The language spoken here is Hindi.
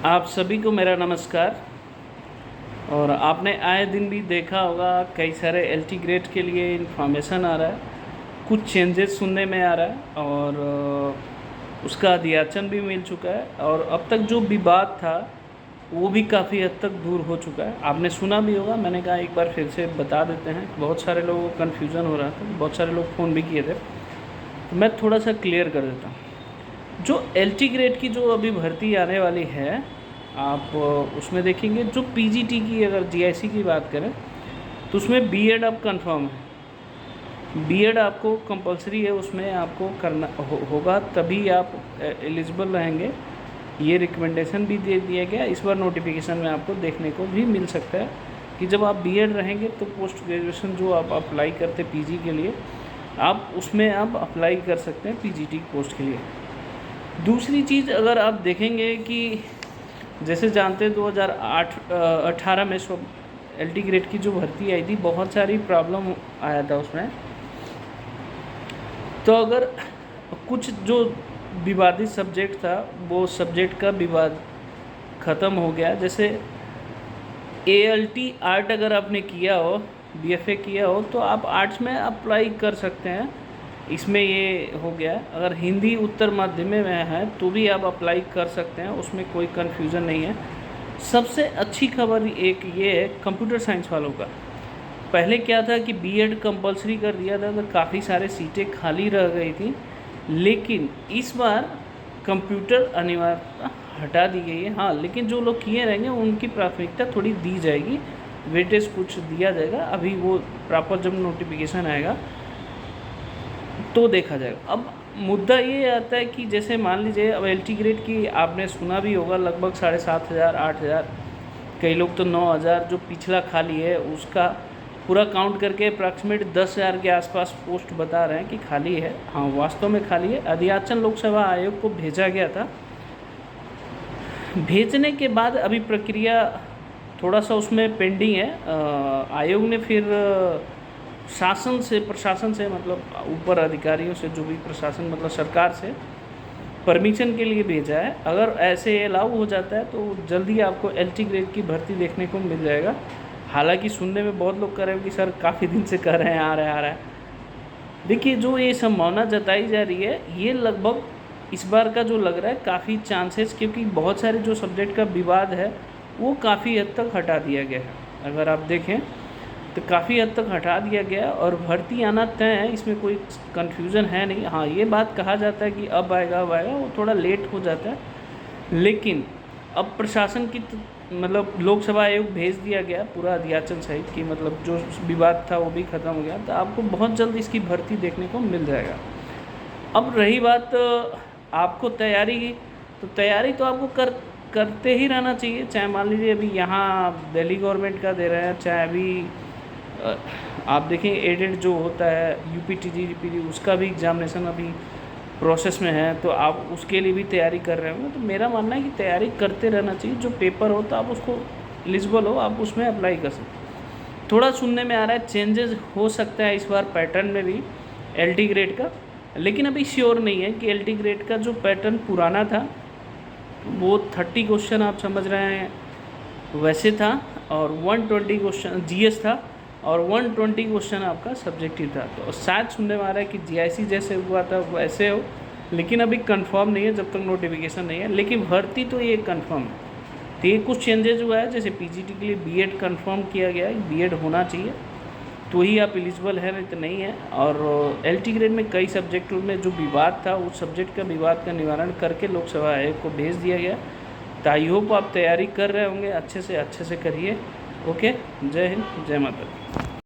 आप सभी को मेरा नमस्कार। और आपने आए दिन भी देखा होगा कई सारे एलटी ग्रेड के लिए इन्फॉर्मेशन आ रहा है, कुछ चेंजेस सुनने में आ रहा है और उसका अध्याचन भी मिल चुका है और अब तक जो विवाद था वो भी काफ़ी हद तक दूर हो चुका है। आपने सुना भी होगा, मैंने कहा एक बार फिर से बता देते हैं। बहुत सारे लोगों को कन्फ्यूज़न हो रहा था, बहुत सारे लोग फ़ोन भी किए थे, तो मैं थोड़ा सा क्लियर कर देता हूँ। जो एलटी ग्रेड की जो अभी भर्ती आने वाली है, आप उसमें देखेंगे जो पीजीटी की, अगर जीआईसी की बात करें तो उसमें बीएड अब कंफर्म है। बीएड आपको कंपलसरी है, उसमें आपको करना होगा, तभी आप एलिजिबल रहेंगे। ये रिकमेंडेशन भी दे दिया गया, इस बार नोटिफिकेशन में आपको देखने को भी मिल सकता है कि जब आप बीएड रहेंगे तो पोस्ट ग्रेजुएशन जो आप अप्लाई करते पीजी के लिए, आप उसमें आप अप्लाई कर सकते हैं पीजीटी पोस्ट के लिए। दूसरी चीज़ अगर आप देखेंगे कि जैसे जानते हैं 2018 में सब एलटी ग्रेड की जो भर्ती आई थी, बहुत सारी प्रॉब्लम आया था उसमें। तो अगर कुछ जो विवादित सब्जेक्ट था वो सब्जेक्ट का विवाद ख़त्म हो गया। जैसे एएलटी आर्ट अगर आपने किया हो, बीएफए किया हो, तो आप आर्ट्स में अप्लाई कर सकते हैं, इसमें ये हो गया। अगर हिंदी उत्तर माध्यमिक में है तो भी आप अप्लाई कर सकते हैं, उसमें कोई कन्फ्यूज़न नहीं है। सबसे अच्छी खबर एक ये है कंप्यूटर साइंस वालों का। पहले क्या था कि बीएड कंपलसरी कर दिया था तो काफ़ी सारे सीटें खाली रह गई थी, लेकिन इस बार कंप्यूटर अनिवार्यता हटा दी गई है। हाँ, लेकिन जो लोग किए रहेंगे उनकी प्राथमिकता थोड़ी दी जाएगी, वेटेज कुछ दिया जाएगा। अभी वो प्रॉपर जब नोटिफिकेशन आएगा तो देखा जाएगा। अब मुद्दा ये आता है कि जैसे मान लीजिए अब एलटी ग्रेड की आपने सुना भी होगा, लगभग 7,500 8,000, कई लोग तो 9,000 जो पिछला खाली है उसका पूरा काउंट करके अप्रॉक्सीमेट 10,000 के आसपास पोस्ट बता रहे हैं कि खाली है। हाँ, वास्तव में खाली है। अध्याचन लोक सेवा आयोग को भेजा गया था, भेजने के बाद अभी प्रक्रिया थोड़ा सा उसमें पेंडिंग है। आयोग ने फिर प्रशासन से मतलब ऊपर अधिकारियों से, जो भी प्रशासन मतलब सरकार से परमिशन के लिए भेजा है। अगर ऐसे अलाउ हो जाता है तो जल्दी आपको एलटी ग्रेड की भर्ती देखने को मिल जाएगा। हालांकि सुनने में बहुत लोग कह रहे हैं कि सर काफ़ी दिन से कर रहे हैं, आ रहा है। देखिए, जो ये संभावना जताई जा रही है, ये लगभग इस बार का जो लग रहा है काफ़ी चांसेस, क्योंकि बहुत सारे जो सब्जेक्ट का विवाद है वो काफ़ी हद तक हटा दिया गया है। अगर आप देखें तो काफ़ी हद तक हटा दिया गया और भर्ती आना तय है, इसमें कोई कन्फ्यूज़न है नहीं। हाँ, ये बात कहा जाता है कि अब आएगा, वो थोड़ा लेट हो जाता है, लेकिन अब प्रशासन की मतलब लोक सेवा आयोग भेज दिया गया पूरा अध्याचन सहित कि मतलब जो विवाद था वो भी ख़त्म हो गया, तो आपको बहुत जल्द इसकी भर्ती देखने को मिल जाएगा। अब रही बात आपको तैयारी की, तो तैयारी तो आपको करते ही रहना चाहिए। चाहे मान लीजिए अभी यहाँ दिल्ली गवर्नमेंट का दे रहे हैं, चाहे अभी आप देखें एडेड जो होता है यूपीटीजी जीपीटी, उसका भी एग्जामिनेशन अभी प्रोसेस में है, तो आप उसके लिए भी तैयारी कर रहे होंगे। तो मेरा मानना है कि तैयारी करते रहना चाहिए। जो पेपर हो तो आप उसको एलिजिबल हो, आप उसमें अप्लाई कर सकते। थोड़ा सुनने में आ रहा है चेंजेस हो सकता है इस बार पैटर्न में भी एलटी ग्रेड का, लेकिन अभी श्योर नहीं है कि एलटी ग्रेड का जो पैटर्न पुराना था वो 30 क्वेश्चन आप समझ रहे हैं वैसे था, और 120 क्वेश्चन जीएस था और 120 क्वेश्चन आपका सब्जेक्टिव था। तो शायद सुनने में आ रहा है कि जीआईसी जैसे हुआ था वैसे हो, लेकिन अभी कंफर्म नहीं है जब तक नोटिफिकेशन नहीं है। लेकिन भर्ती तो ये कंफर्म है। तो ये कुछ चेंजेस हुआ है, जैसे पीजीटी के लिए बीएड कंफर्म किया गया है, बीएड होना चाहिए तो ही आप एलिजिबल है, नहीं तो नहीं है। और एलटी ग्रेड में कई सब्जेक्टों में जो विवाद था उस सब्जेक्ट का विवाद का निवारण करके लोक सेवा आयोग को भेज दिया गया। तो आई होप आप तैयारी कर रहे होंगे, अच्छे से करिए। ओके, जय हिंद, जय माता दी।